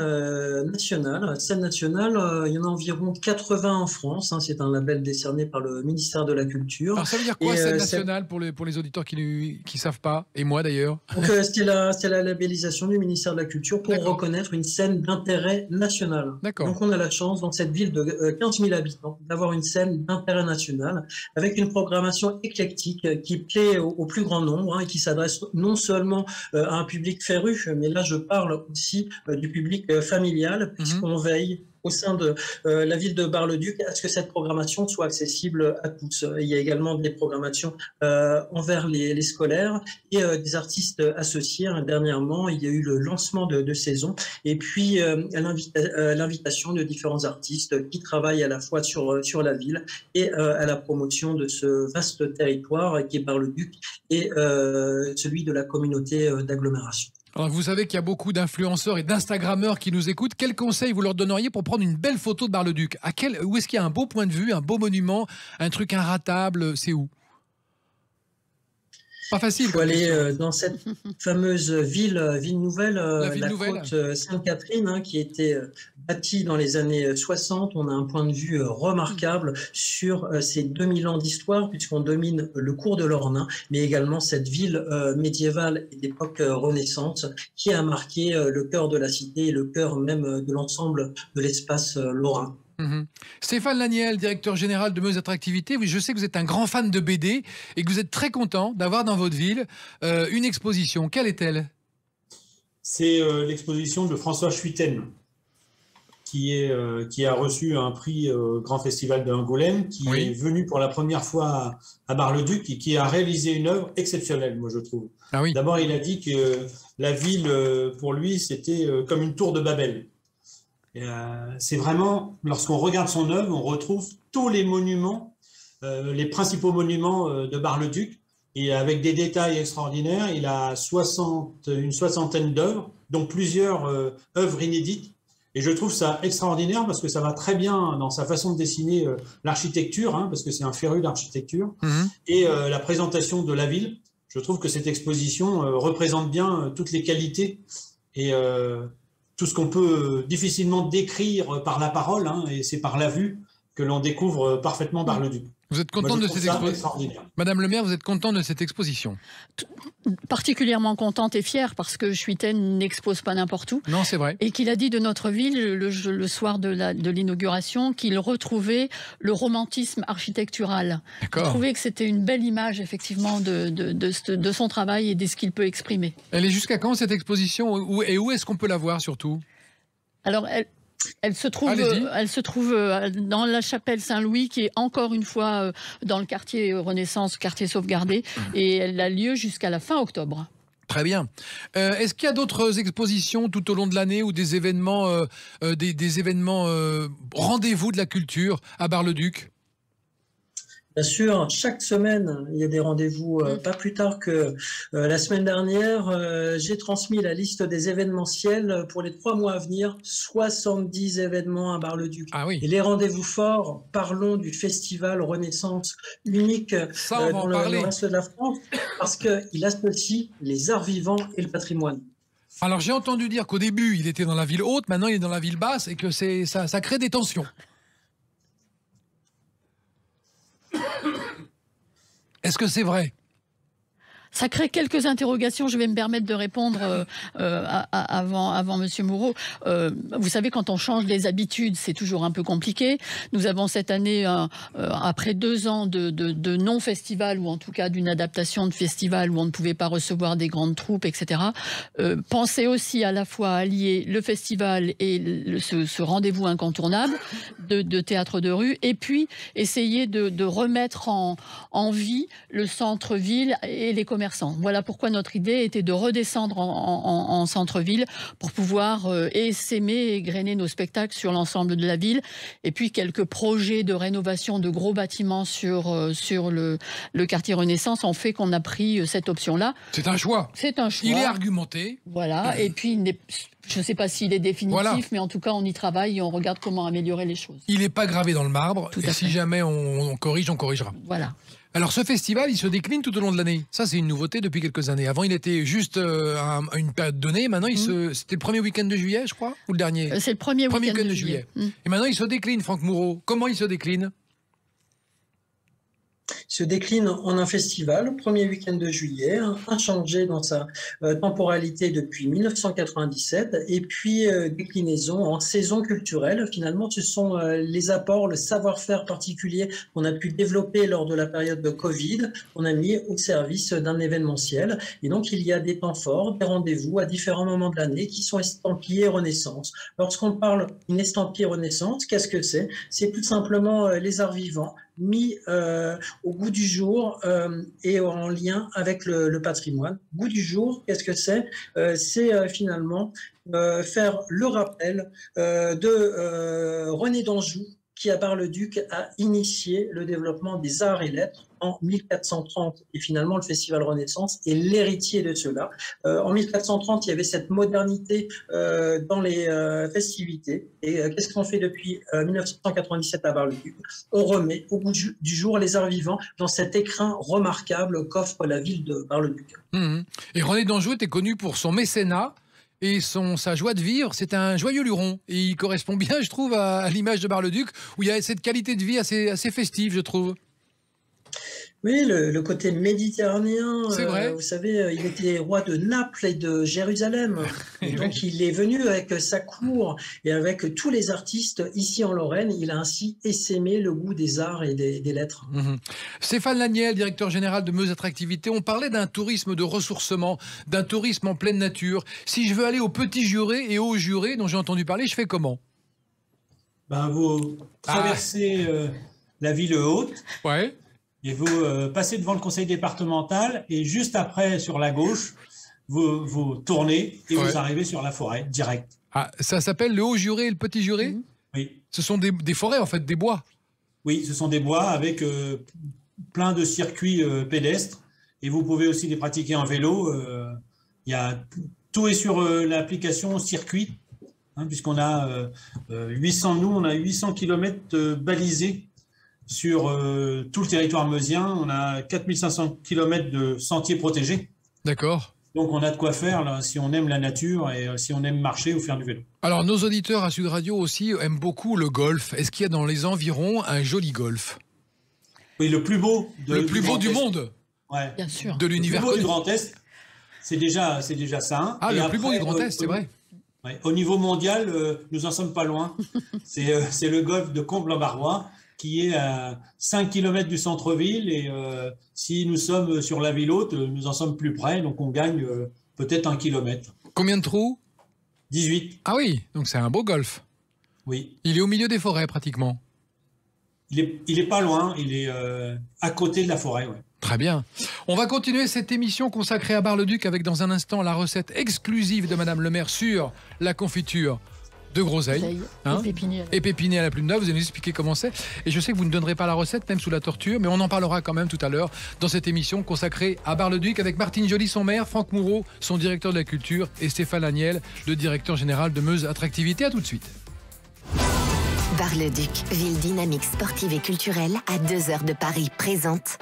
nationale. Scène nationale, il y en a environ 80 en France. Hein, c'est un label décerné par le ministère de la Culture. Alors ça veut dire quoi, scène nationale, pour les auditeurs qui ne savent pas, et moi d'ailleurs? C'est la labellisation du ministère de la Culture pour reconnaître une scène d'intérêt national. Donc on a la chance, dans cette ville de 15 000 habitants, d'avoir une scène d'intérêt national avec une programmation éclectique qui plaît au plus grand nombre. Et qui s'adresse non seulement à un public féru, mais là je parle aussi du public familial, puisqu'on veille au sein de la ville de Bar-le-Duc à ce que cette programmation soit accessible à tous. Il y a également des programmations envers les scolaires et des artistes associés. Dernièrement, il y a eu le lancement de saison et puis l'invitation de différents artistes qui travaillent à la fois sur la ville et à la promotion de ce vaste territoire qui est Bar-le-Duc et celui de la communauté d'agglomération. Alors vous savez qu'il y a beaucoup d'influenceurs et d'instagrammeurs qui nous écoutent. Quels conseils vous leur donneriez pour prendre une belle photo de Bar-le-Duc? Où est-ce qu'il y a un beau point de vue, un beau monument, un truc inratable? C'est où? Pas facile. Il faut aller dans cette fameuse ville nouvelle, la côte Sainte-Catherine, qui a été bâtie dans les années 60. On a un point de vue remarquable sur ces 2000 ans d'histoire, puisqu'on domine le cours de l'Ornain, mais également cette ville médiévale et d'époque renaissance qui a marqué le cœur de la cité et le cœur même de l'ensemble de l'espace lorrain. Stéphane Laniel, directeur général de Meuse Attractivité, je sais que vous êtes un grand fan de BD et que vous êtes très content d'avoir dans votre ville une exposition. Quelle est-elle? C'est l'exposition de François Schuiten qui a reçu un prix au Grand Festival d'Angoulême, qui est venu pour la première fois à Bar-le-Duc et qui a réalisé une œuvre exceptionnelle, moi je trouve. D'abord, il a dit que la ville, pour lui, c'était comme une tour de Babel. C'est vraiment, lorsqu'on regarde son œuvre, on retrouve tous les monuments, les principaux monuments de Bar-le-Duc, et avec des détails extraordinaires. Il a une soixantaine d'œuvres, dont plusieurs œuvres inédites. Et je trouve ça extraordinaire parce que ça va très bien dans sa façon de dessiner l'architecture, parce que c'est un féru d'architecture, et la présentation de la ville. Je trouve que cette exposition représente bien toutes les qualités et tout ce qu'on peut difficilement décrire par la parole, et c'est par la vue que l'on découvre parfaitement Bar-le-Duc. Vous êtes content de cette exposition? Madame le maire, vous êtes content de cette exposition? Particulièrement contente et fière parce que Schuiten n'expose pas n'importe où. Non, c'est vrai. Et qu'il a dit de notre ville le soir de l'inauguration qu'il retrouvait le romantisme architectural. Il trouvait que c'était une belle image effectivement de son travail et de ce qu'il peut exprimer. Elle est jusqu'à quand cette exposition et où est-ce qu'on peut la voir surtout? Alors elle se trouve dans la chapelle Saint-Louis, qui est encore une fois dans le quartier Renaissance, quartier sauvegardé, et elle a lieu jusqu'à la fin octobre. Très bien. Est-ce qu'il y a d'autres expositions tout au long de l'année ou des événements, rendez-vous de la culture à Bar-le-Duc? Bien sûr, chaque semaine, il y a des rendez-vous. Pas plus tard que la semaine dernière, j'ai transmis la liste des événementiels pour les 3 mois à venir. 70 événements à Bar-le-Duc. Ah oui. Et les rendez-vous forts, parlons du festival Renaissance, unique dans le reste de la France, parce qu'il associe les arts vivants et le patrimoine. Alors j'ai entendu dire qu'au début, il était dans la ville haute, maintenant il est dans la ville basse et que ça crée des tensions. Est-ce que c'est vrai ? Ça crée quelques interrogations. Je vais me permettre de répondre avant Monsieur Moreau. Vous savez, quand on change les habitudes, c'est toujours un peu compliqué. Nous avons cette année, après 2 ans de non-festival, ou en tout cas d'une adaptation de festival où on ne pouvait pas recevoir des grandes troupes, etc., penser aussi à la fois à allier le festival et ce rendez-vous incontournable de théâtre de rue, et puis essayer de remettre en vie le centre-ville et les commerçants. Voilà pourquoi notre idée était de redescendre en centre-ville pour pouvoir s'aimer et grainer nos spectacles sur l'ensemble de la ville. Et puis quelques projets de rénovation de gros bâtiments sur le quartier Renaissance ont fait qu'on a pris cette option-là. C'est un choix. C'est un choix. Il est argumenté. Voilà. Et puis je ne sais pas s'il est définitif, mais en tout cas, on y travaille et on regarde comment améliorer les choses. Il n'est pas gravé dans le marbre. Tout à et fait. si jamais on corrige, on corrigera. Voilà. Alors ce festival, il se décline tout au long de l'année. Ça, c'est une nouveauté depuis quelques années. Avant, il était juste à une période donnée. Maintenant, c'était le premier week-end de juillet, je crois, ou le dernier ? C'est le premier week-end de juillet. Et maintenant, il se décline, Franck Moureau. Comment il se décline ? Se décline en un festival, premier week-end de juillet, inchangé dans sa temporalité depuis 1997, et puis déclinaison en saison culturelle. Finalement, ce sont les apports, le savoir-faire particulier qu'on a pu développer lors de la période de Covid, qu'on a mis au service d'un événementiel. Et donc, il y a des temps forts, des rendez-vous à différents moments de l'année qui sont estampillés Renaissance. Lorsqu'on parle d'une estampille Renaissance, qu'est-ce que c'est ? C'est tout simplement les arts vivants mis au goût du jour et en lien avec le patrimoine. Goût du jour, qu'est-ce que c'est ? C'est finalement faire le rappel de René d'Anjou, qui à Bar-le-Duc a initié le développement des arts et lettres en 1430. Et finalement, le Festival Renaissance est l'héritier de cela. En 1430, il y avait cette modernité dans les festivités. Et qu'est-ce qu'on fait depuis 1997 à Bar-le-Duc ? On remet au bout du jour les arts vivants dans cet écrin remarquable qu'offre la ville de Bar-le-Duc. Et René d'Anjou était connu pour son mécénat et sa joie de vivre. C'est un joyeux luron. Et il correspond bien, je trouve, à l'image de Bar-le-Duc, où il y a cette qualité de vie assez festive, je trouve. Oui, le côté méditerranéen, c'est vrai. Vous savez, il était roi de Naples et de Jérusalem. Et donc, il est venu avec sa cour et avec tous les artistes ici en Lorraine. Il a ainsi essaimé le goût des arts et des lettres. Stéphane Laniel, directeur général de Meuse Attractivité, on parlait d'un tourisme de ressourcement, d'un tourisme en pleine nature. Si je veux aller au Petit Juré et au Juré, dont j'ai entendu parler, je fais comment ? Vous traversez la ville haute. Ouais. Et vous passez devant le conseil départemental et juste après, sur la gauche, vous tournez et vous arrivez sur la forêt, direct. Ah, ça s'appelle le Haut-Juré et le Petit Juré ? Oui. Ce sont des forêts, en fait, des bois. Oui, ce sont des bois avec plein de circuits pédestres. Et vous pouvez aussi les pratiquer en vélo. Tout est sur l'application Circuit, puisqu'on a 800 km balisés sur tout le territoire meusien. On a 4500 km de sentiers protégés. D'accord. Donc on a de quoi faire là, si on aime la nature et si on aime marcher ou faire du vélo. Alors nos auditeurs à Sud Radio aussi aiment beaucoup le golf. Est-ce qu'il y a dans les environs un joli golf ? Oui, le plus beau du monde. Ouais. Bien sûr. De l'univers le plus beau du Grand Est, c'est déjà ça. Ah, le plus beau du Grand Est, c'est vrai. Ouais, au niveau mondial, nous en sommes pas loin. C'est le golfe de Combles-en-Barrois, qui est à 5 km du centre-ville. Et si nous sommes sur la ville haute, nous en sommes plus près. Donc, on gagne peut-être 1 kilomètre. Combien de trous ? 18. Ah oui, donc c'est un beau golf. Oui. Il est au milieu des forêts, pratiquement. Il est pas loin. Il est à côté de la forêt, ouais. Très bien. On va continuer cette émission consacrée à Bar-le-Duc avec dans un instant la recette exclusive de Madame le maire sur la confiture de groseille. Hein, et pépiné à la plume d'oie. Vous allez nous expliquer comment c'est. Et je sais que vous ne donnerez pas la recette, même sous la torture, mais on en parlera quand même tout à l'heure dans cette émission consacrée à Bar-le-Duc avec Martine Joly, son maire, Franck Moureau, son directeur de la culture, et Stéphane Agnel, le directeur général de Meuse Attractivité. À tout de suite. Bar-le-Duc, ville dynamique sportive et culturelle à 2 heures de Paris, présente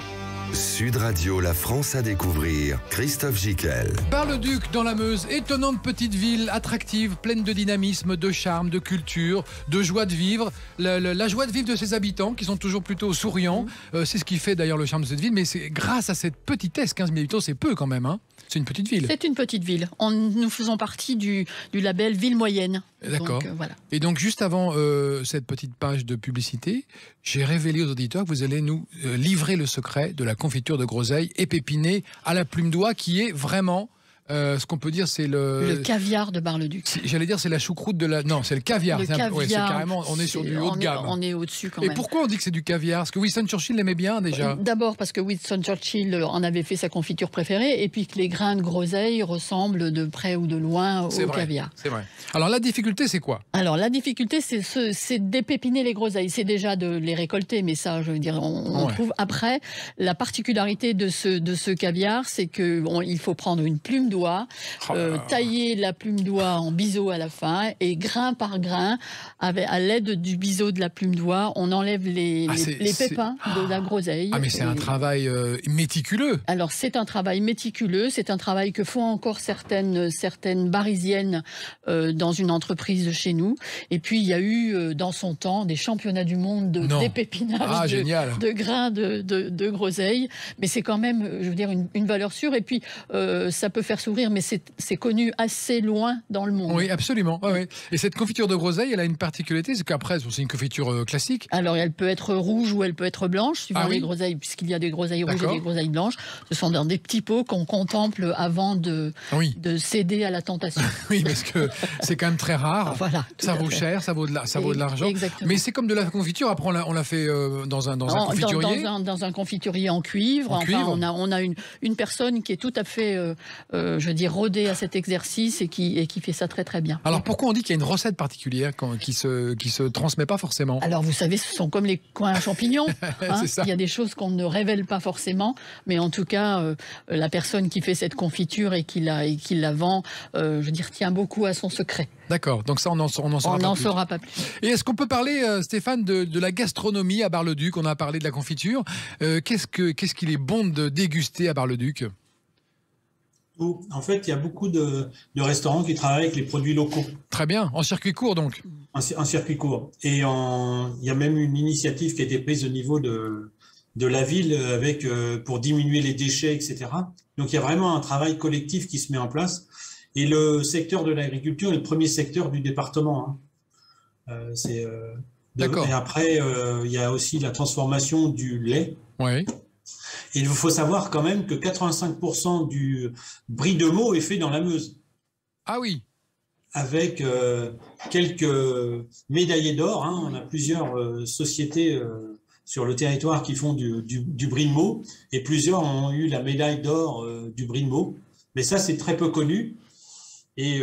Sud Radio, la France à découvrir. Christophe Gickel. Bar-le-Duc dans la Meuse, étonnante petite ville, attractive, pleine de dynamisme, de charme, de culture, de joie de vivre. La joie de vivre de ses habitants qui sont toujours plutôt souriants. C'est ce qui fait d'ailleurs le charme de cette ville. Mais c'est grâce à cette petitesse, 15 000 habitants, c'est peu quand même. Hein. C'est une petite ville. C'est une petite ville. Nous faisons partie du label Ville Moyenne. D'accord. Voilà. Et donc, juste avant cette petite page de publicité, j'ai révélé aux auditeurs que vous allez nous livrer le secret de la confiture de groseille épépinée à la plume d'oie, qui est vraiment ce qu'on peut dire, c'est le caviar de Bar-le-Duc. J'allais dire c'est la choucroute de la... Non, c'est le caviar. Le caviar, c'est carrément, on est sur du haut de gamme. On est au-dessus quand même. Et pourquoi on dit que c'est du caviar? Parce que Winston Churchill l'aimait bien déjà. D'abord parce que Winston Churchill en avait fait sa confiture préférée, et puis que les grains de groseille ressemblent de près ou de loin au caviar. C'est vrai. Alors la difficulté, c'est quoi? Alors la difficulté, c'est d'épépiner les groseilles. C'est déjà de les récolter, mais ça, je veux dire, on trouve après. La particularité de ce caviar, c'est qu'il faut prendre une plume d'oie, tailler la plume d'oie en biseau à la fin, et grain par grain, à l'aide du biseau de la plume d'oie, on enlève les pépins de la groseille. Ah mais c'est un travail méticuleux. Alors c'est un travail méticuleux, c'est un travail que font encore certaines barisiennes dans une entreprise chez nous. Et puis il y a eu dans son temps des championnats du monde d'épépinage de grains de groseille. Mais c'est quand même, je veux dire, une valeur sûre. Et puis ça peut faire sourire, mais c'est connu assez loin dans le monde. Oui, absolument. Ouais. Et cette confiture de groseille, elle a une particularité, c'est qu'après, c'est une confiture classique. Alors, elle peut être rouge ou elle peut être blanche, suivant les groseilles, puisqu'il y a des groseilles rouges et des groseilles blanches. Ce sont dans des petits pots qu'on contemple avant de céder à la tentation. Oui, parce que c'est quand même très rare. Voilà, ça vaut cher, ça vaut de l'argent. Exactement. Mais c'est comme de la confiture. Après, on l'a fait dans un confiturier. Dans un confiturier en cuivre. On a une personne qui est tout à fait, je veux dire, rodée à cet exercice et qui fait ça très très bien. Alors pourquoi on dit qu'il y a une recette particulière qui se transmet pas forcément? Alors vous savez, ce sont comme les coins à champignons. Hein. Il y a des choses qu'on ne révèle pas forcément, mais en tout cas, la personne qui fait cette confiture et qui la vend, je veux dire, tient beaucoup à son secret. D'accord, donc ça on n'en saura pas plus. Et est-ce qu'on peut parler, Stéphane, de la gastronomie à Bar-le-Duc? On a parlé de la confiture. Qu'est-ce qu'il est bon de déguster à Bar-le-Duc? En fait, il y a beaucoup de restaurants qui travaillent avec les produits locaux. Très bien, en circuit court donc. En circuit court. Et il y a même une initiative qui a été prise au niveau de la ville pour diminuer les déchets, etc. Donc il y a vraiment un travail collectif qui se met en place. Et le secteur de l'agriculture est le premier secteur du département. D'accord. Et après, il y a aussi la transformation du lait. Oui. Et il faut savoir quand même que 85% du brie de Meaux est fait dans la Meuse. Ah oui. Avec quelques médaillés d'or. Hein. On a plusieurs sociétés sur le territoire qui font du brie de Meaux. Et plusieurs ont eu la médaille d'or du brie de Meaux. Mais ça, c'est très peu connu. Et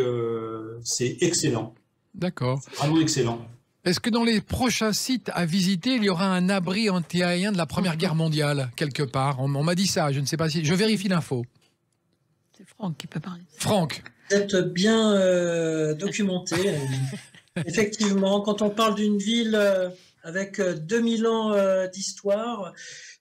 c'est excellent. D'accord. Vraiment excellent. Est-ce que dans les prochains sites à visiter, il y aura un abri anti-aérien de la Première Guerre mondiale, quelque part? On m'a dit ça, je ne sais pas si... Je vérifie l'info. C'est Franck qui peut parler. Franck. Vous êtes bien documenté. Effectivement, quand on parle d'une ville avec 2000 ans d'histoire,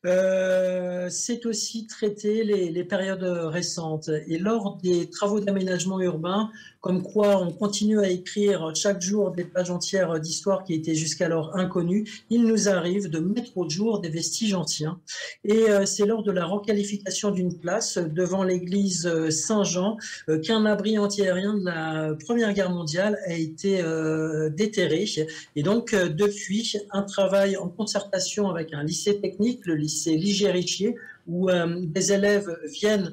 c'est aussi traiter les périodes récentes. Et lors des travaux d'aménagement urbain, comme quoi on continue à écrire chaque jour des pages entières d'histoire qui étaient jusqu'alors inconnues, il nous arrive de mettre au jour des vestiges anciens. Et c'est lors de la requalification d'une place devant l'église Saint-Jean qu'un abri antiaérien de la Première Guerre mondiale a été déterré. Et donc depuis, un travail en concertation avec un lycée technique, le lycée Ligier-Richier, où des élèves viennent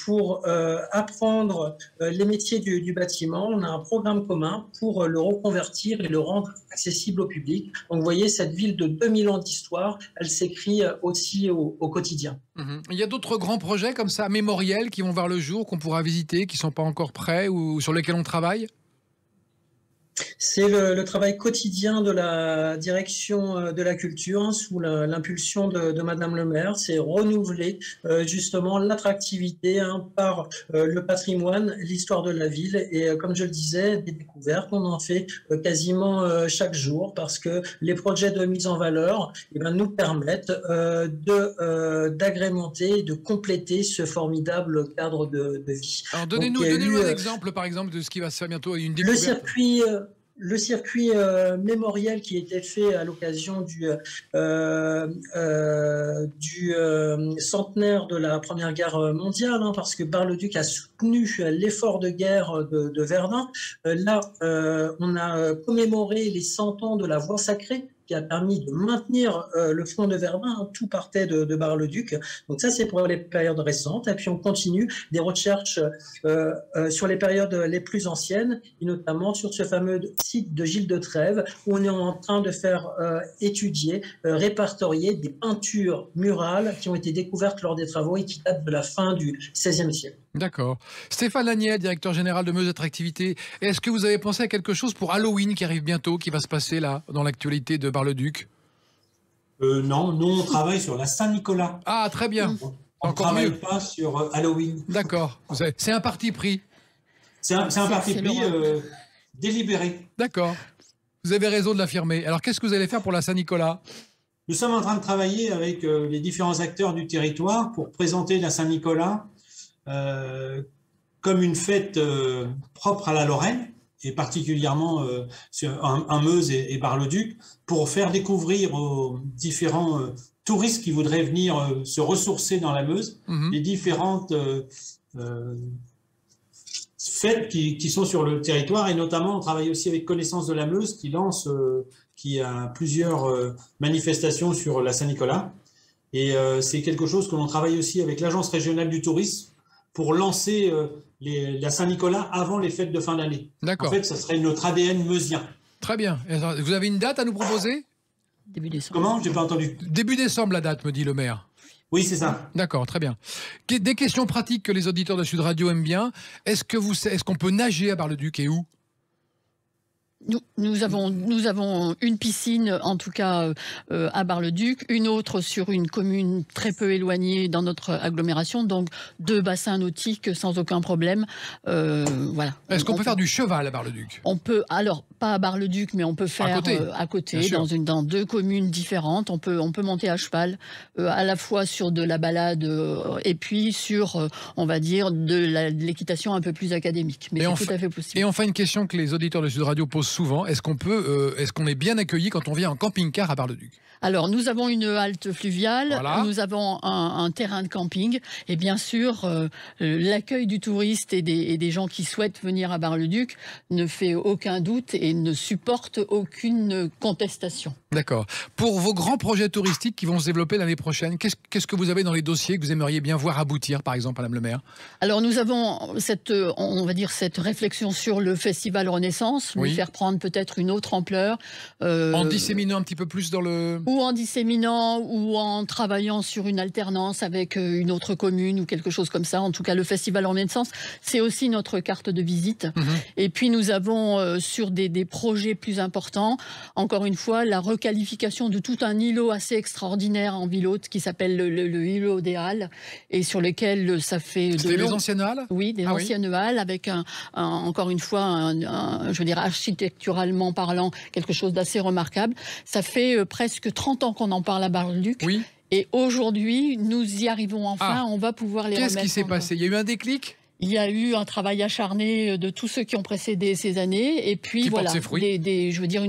pour apprendre les métiers du bâtiment. On a un programme commun pour le reconvertir et le rendre accessible au public. Donc vous voyez, cette ville de 2000 ans d'histoire, elle s'écrit aussi au quotidien. Il y a d'autres grands projets comme ça, mémoriels, qui vont voir le jour, qu'on pourra visiter, qui ne sont pas encore prêts ou sur lesquels on travaille? C'est le travail quotidien de la direction de la culture, hein, sous l'impulsion de Madame le maire. C'est renouveler justement l'attractivité, hein, par le patrimoine, l'histoire de la ville. Et comme je le disais, des découvertes, on en fait quasiment chaque jour, parce que les projets de mise en valeur, eh bien, nous permettent d'agrémenter, de compléter ce formidable cadre de vie. Alors donnez-nous un exemple, par exemple, de ce qui va se faire bientôt. Une découverte. Le circuit mémoriel qui a été fait à l'occasion du centenaire de la Première Guerre mondiale, hein, parce que Bar-le-Duc a soutenu l'effort de guerre de Verdun. Là, on a commémoré les 100 ans de la voie sacrée, qui a permis de maintenir le front de Verdun, hein, tout partait de Bar-le-Duc. Donc ça, c'est pour les périodes récentes. Et puis on continue des recherches sur les périodes les plus anciennes, et notamment sur ce fameux site de Gilles de Trèves, où on est en train de faire étudier, répertorier des peintures murales qui ont été découvertes lors des travaux et qui datent de la fin du XVIe siècle. D'accord. Stéphane Laniel, directeur général de Meuse Attractivité. Est-ce que vous avez pensé à quelque chose pour Halloween qui arrive bientôt, qui va se passer là, dans l'actualité de Bar-le-Duc? Non, nous on travaille sur la Saint-Nicolas. Ah, très bien. On ne travaille pas sur Halloween. D'accord. C'est un parti pris. C'est un parti pris délibéré. D'accord. Vous avez raison de l'affirmer. Alors, qu'est-ce que vous allez faire pour la Saint-Nicolas? Nous sommes en train de travailler avec les différents acteurs du territoire pour présenter la Saint-Nicolas comme une fête propre à la Lorraine, et particulièrement en Meuse et Bar-le-Duc, pour faire découvrir aux différents touristes qui voudraient venir se ressourcer dans la Meuse, les différentes fêtes qui sont sur le territoire. Et notamment, on travaille aussi avec Connaissance de la Meuse, qui a plusieurs manifestations sur la Saint-Nicolas. Et c'est quelque chose que l'on travaille aussi avec l'Agence régionale du tourisme, pour lancer la Saint-Nicolas avant les fêtes de fin d'année. D'accord. En fait, ça serait notre ADN meusien. Très bien. Vous avez une date à nous proposer? Début décembre. Comment? Je n'ai pas entendu. Début décembre, la date, me dit le maire. Oui, c'est ça. D'accord, très bien. Des questions pratiques que les auditeurs de Sud Radio aiment bien. Est-ce qu'on peut nager à Bar-le-Duc, et où? Nous avons une piscine, en tout cas à Bar-le-Duc, une autre sur une commune très peu éloignée dans notre agglomération, donc 2 bassins nautiques sans aucun problème. Voilà. Est-ce qu'on peut faire du cheval à Bar-le-Duc? On peut, alors pas à Bar-le-Duc, mais on peut faire à côté dans 2 communes différentes. On peut monter à cheval, à la fois sur de la balade et puis sur, on va dire, de l'équitation un peu plus académique. Mais c'est tout à fait possible. Et enfin, une question que les auditeurs de Sud Radio posent souvent, est-ce qu'on est bien accueilli quand on vient en camping-car à Bar-le-Duc? Alors, nous avons une halte fluviale, voilà. Nous avons un terrain de camping, et bien sûr, l'accueil du touriste et des gens qui souhaitent venir à Bar-le-Duc ne fait aucun doute et ne supporte aucune contestation. D'accord. Pour vos grands projets touristiques qui vont se développer l'année prochaine, qu'est-ce que vous avez dans les dossiers que vous aimeriez bien voir aboutir, par exemple, Madame le maire? Alors, nous avons cette réflexion sur le Festival Renaissance, lui faire prendre peut-être une autre ampleur. En disséminant un petit peu plus dans le... Ou en disséminant, ou en travaillant sur une alternance avec une autre commune ou quelque chose comme ça. En tout cas, le Festival Renaissance, c'est aussi notre carte de visite. Et puis, nous avons sur des projets plus importants, encore une fois, la requalification de tout un îlot assez extraordinaire en ville haute qui s'appelle le îlot des Halles, et sur lequel ça fait... C'était les anciennes halles? Oui, des anciennes halles, avec encore une fois, je veux dire, architecturalement parlant, quelque chose d'assez remarquable. Ça fait presque 30 ans qu'on en parle à Bar-le-Duc. Oui. Et aujourd'hui, nous y arrivons enfin. On va pouvoir les remettre. Qu'est-ce qui s'est passé? Il y a eu un déclic? Il y a eu un travail acharné de tous ceux qui ont précédé ces années. Et puis, qui voilà, porte ses fruits. je veux dire,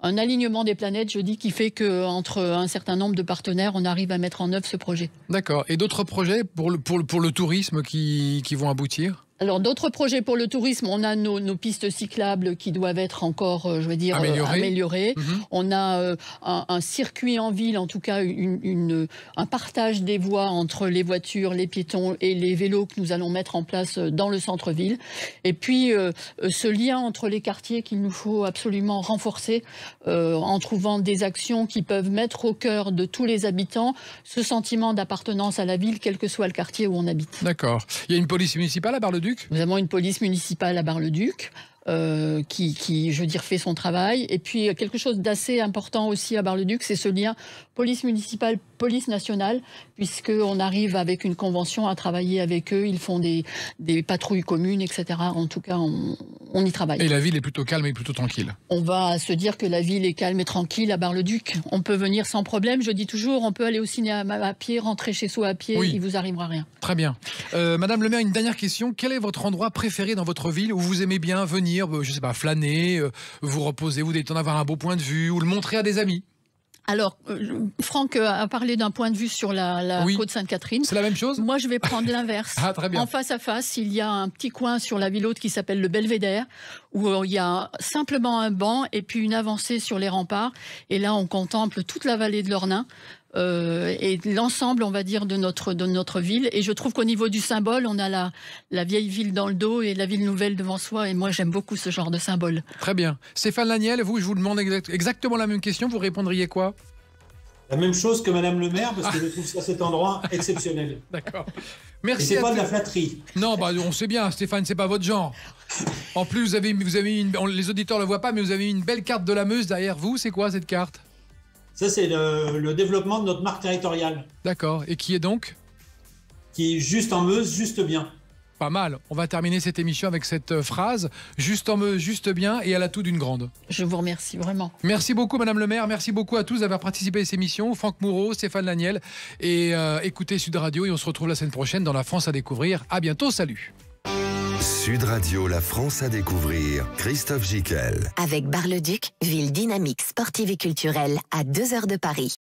un alignement des planètes, je dis, qui fait qu'entre un certain nombre de partenaires, on arrive à mettre en œuvre ce projet. D'accord. Et d'autres projets pour le tourisme qui vont aboutir? Alors, d'autres projets pour le tourisme, on a nos pistes cyclables qui doivent être encore, je veux dire, améliorées. On a un circuit en ville, en tout cas un partage des voies entre les voitures, les piétons et les vélos que nous allons mettre en place dans le centre-ville. Et puis, ce lien entre les quartiers qu'il nous faut absolument renforcer en trouvant des actions qui peuvent mettre au cœur de tous les habitants ce sentiment d'appartenance à la ville, quel que soit le quartier où on habite. D'accord. Il y a une police municipale à Bar-le-Duc? Nous avons une police municipale à Bar-le-Duc. qui, je veux dire, fait son travail. Et puis, quelque chose d'assez important aussi à Bar-le-Duc, c'est ce lien police municipale, police nationale, puisqu'on arrive avec une convention à travailler avec eux. Ils font des patrouilles communes, etc. En tout cas, on y travaille. Et la ville est plutôt calme et plutôt tranquille. On va se dire que la ville est calme et tranquille à Bar-le-Duc. On peut venir sans problème. Je dis toujours, on peut aller au cinéma à pied, rentrer chez soi à pied, oui. Il vous arrivera rien. Très bien. Madame le maire, une dernière question. Quel est votre endroit préféré dans votre ville où vous aimez bien venir, je sais pas, flâner, vous reposer, vous détendre, avoir un beau point de vue ou le montrer à des amis? Alors, Franck a parlé d'un point de vue sur la côte Sainte-Catherine. C'est la même chose? Moi, je vais prendre l'inverse. Ah, très bien. En face à face, il y a un petit coin sur la ville haute qui s'appelle le Belvédère, où il y a simplement un banc et puis une avancée sur les remparts. Et là, on contemple toute la vallée de l'Ornain. Et l'ensemble, on va dire, de notre ville. Et je trouve qu'au niveau du symbole, on a la vieille ville dans le dos et la ville nouvelle devant soi. Et moi, j'aime beaucoup ce genre de symbole. Très bien. Stéphane Laniel, vous, je vous demande exactement la même question. Vous répondriez quoi? La même chose que Madame le maire, parce que je trouve cet endroit exceptionnel. D'accord. Et Merci. c'est pas de la flatterie. Non, on sait bien, Stéphane, c'est pas votre genre. En plus, vous avez les auditeurs le voient pas, mais vous avez une belle carte de la Meuse derrière vous. C'est quoi cette carte? Ça, c'est le développement de notre marque territoriale. D'accord. Et qui est donc? Qui est juste en Meuse, juste bien. Pas mal. On va terminer cette émission avec cette phrase. Juste en Meuse, juste bien et à l'atout d'une grande. Je vous remercie vraiment. Merci beaucoup, Madame le maire. Merci beaucoup à tous d'avoir participé à cette émission. Franck Moureau, Stéphane Laniel. Et écoutez Sud Radio. Et on se retrouve la semaine prochaine dans La France à découvrir. À bientôt. Salut. Sud Radio, La France à découvrir. Christophe Gicquel. Avec Bar-le-Duc, ville dynamique, sportive et culturelle à 2 heures de Paris.